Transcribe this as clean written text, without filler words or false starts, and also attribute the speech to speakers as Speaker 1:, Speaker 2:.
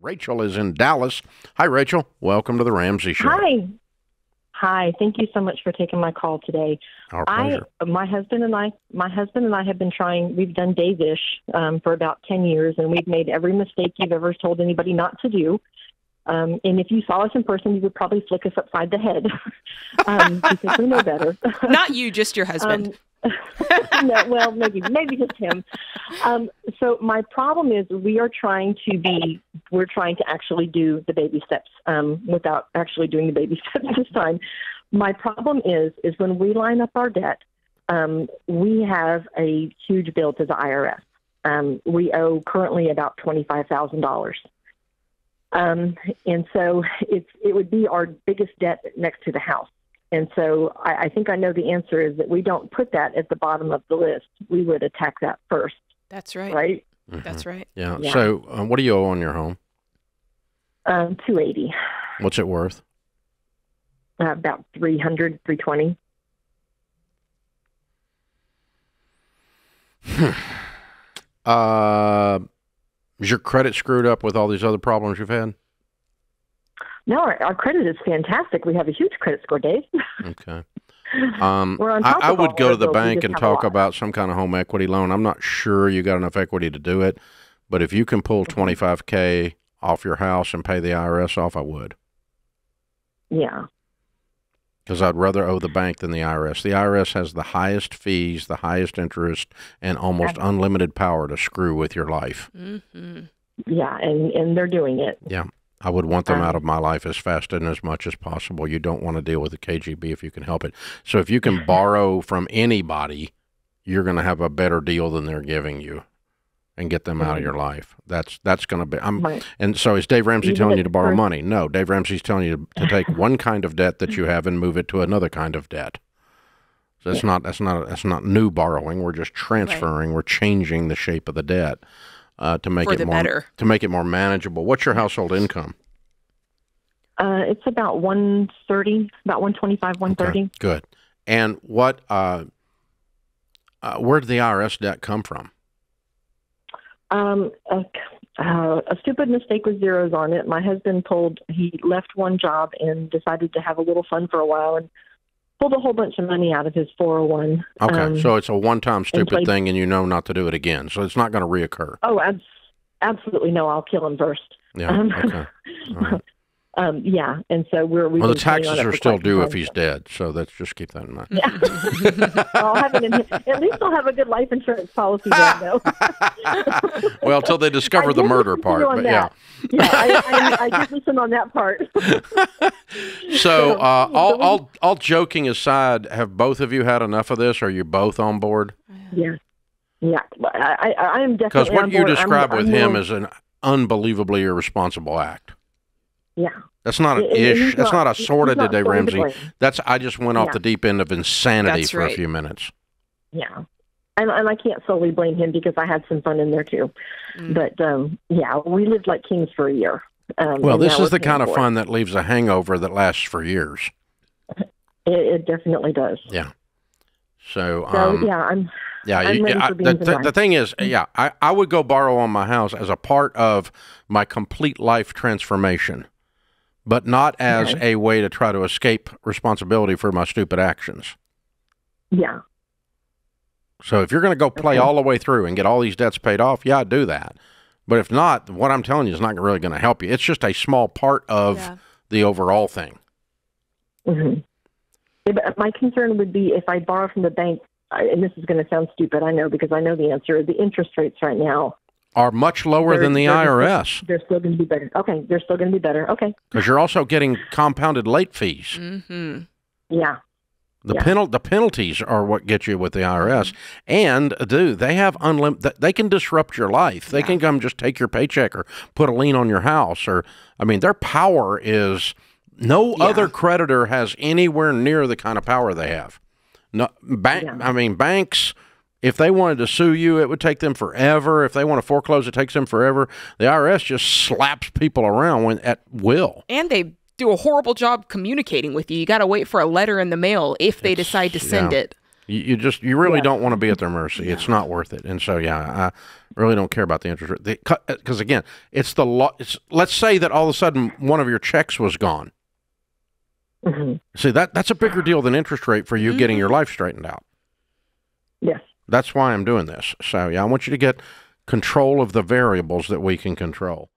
Speaker 1: Rachel is in Dallas. Hi, Rachel. Welcome to the Ramsey Show.
Speaker 2: Hi. Hi. Thank you so much for taking my call today.
Speaker 1: Our pleasure.
Speaker 2: My husband and I have been trying. We've done Dave-ish for about 10 years, and we've made every mistake you've ever told anybody not to do. And if you saw us in person, you would probably flick us upside the head because we know better.
Speaker 3: Not you, just your husband.
Speaker 2: No, well, maybe just him. So my problem is we're trying to actually do the baby steps without actually doing the baby steps this time. My problem is when we line up our debt, we have a huge bill to the IRS. We owe currently about $25,000. And so it would be our biggest debt next to the house. And so I think I know the answer is that we don't put that at the bottom of the list. We would attack that first.
Speaker 3: That's right.
Speaker 2: Right?
Speaker 3: Mm-hmm. That's right.
Speaker 1: Yeah. So what do you owe on your home?
Speaker 2: $280.
Speaker 1: What's it worth?
Speaker 2: About $300, $320.
Speaker 1: Is your credit screwed up with all these other problems you've had?
Speaker 2: No, our credit is fantastic. We have a huge credit score, Dave.
Speaker 1: Okay.
Speaker 2: We're on top
Speaker 1: I
Speaker 2: of all
Speaker 1: would go to the
Speaker 2: bills.
Speaker 1: bank and talk about some kind of home equity loan. I'm not sure you got enough equity to do it, but if you can pull $25K off your house and pay the IRS off, I would.
Speaker 2: Yeah.
Speaker 1: Because I'd rather owe the bank than the IRS. The IRS has the highest fees, the highest interest, and almost unlimited power to screw with your life.
Speaker 3: Mm-hmm.
Speaker 2: Yeah, and they're doing it.
Speaker 1: Yeah. I would want them out of my life as fast and as much as possible. You don't want to deal with the KGB if you can help it. So if you can borrow from anybody, you're going to have a better deal than they're giving you and get them out of your life. That's going to be And so is Dave Ramsey telling you to borrow money? No, Dave Ramsey's telling you to take one kind of debt that you have and move it to another kind of debt. So that's not new borrowing. We're just transferring, we're changing the shape of the debt. To make it more manageable. What's your household income?
Speaker 2: It's about 130, about 125, 130.
Speaker 1: Okay, good. And what? Where did the IRS debt come from?
Speaker 2: A stupid mistake with zeros on it. My husband he left one job and decided to have a little fun for a while and pulled a whole bunch of money out of his 401.
Speaker 1: Okay, so it's a one-time stupid thing, and you know not to do it again, so it's not going to reoccur.
Speaker 2: Oh, absolutely no. I'll kill him first.
Speaker 1: Yeah. Okay. All right.
Speaker 2: Yeah, and so well,
Speaker 1: the taxes are still due if he's dead, so let's just keep that in mind.
Speaker 2: Yeah. At least I'll have a good life insurance policy then, though.
Speaker 1: Well, till they discover the murder part, but
Speaker 2: yeah. Yeah, I did listen on that part.
Speaker 1: So, all joking aside, have both of you had enough of this? Are you both on board?
Speaker 2: Yeah. Yeah, I am definitely on board.
Speaker 1: Because what you describe with him is an unbelievably irresponsible act.
Speaker 2: Yeah.
Speaker 1: That's not an ish. That's not a sorta to Dave Ramsey. I just went off the deep end of insanity for a few minutes.
Speaker 2: Yeah. And I can't solely blame him because I had some fun in there too. But, we lived like kings for a year.
Speaker 1: Well, this is the kind of fun that leaves a hangover that lasts for years.
Speaker 2: It definitely does.
Speaker 1: Yeah. So
Speaker 2: the
Speaker 1: thing is, I would go borrow on my house as a part of my complete life transformation, but not as a way to try to escape responsibility for my stupid actions.
Speaker 2: Yeah.
Speaker 1: So if you're going to go play all the way through and get all these debts paid off, do that. But if not, what I'm telling you is not really going to help you. It's just a small part of the overall thing.
Speaker 2: Mm-hmm. Yeah, but my concern would be if I borrow from the bank, and this is going to sound stupid, I know, because I know the answer. The interest rates right now
Speaker 1: are much lower than the IRS.
Speaker 2: They're still going to be better. Okay, they're still going to be better. Okay.
Speaker 1: Because you're also getting compounded late fees.
Speaker 3: Mm-hmm.
Speaker 2: Yeah.
Speaker 1: The penalties are what get you with the IRS. And, they have they can disrupt your life. They can come just take your paycheck or put a lien on your house. Their power is no other creditor has anywhere near the kind of power they have. No, banks, if they wanted to sue you, it would take them forever. If they want to foreclose, it takes them forever. The IRS just slaps people around at will.
Speaker 3: And they do a horrible job communicating with you. You got to wait for a letter in the mail if they decide to send it.
Speaker 1: You really don't want to be at their mercy. It's not worth it. And so, yeah, I really don't care about the interest rate. Because, again, let's say that all of a sudden one of your checks was gone.
Speaker 2: Mm-hmm.
Speaker 1: See, that's a bigger deal than interest rate for you getting your life straightened out.
Speaker 2: Yes.
Speaker 1: That's why I'm doing this. So, yeah, I want you to get control of the variables that we can control.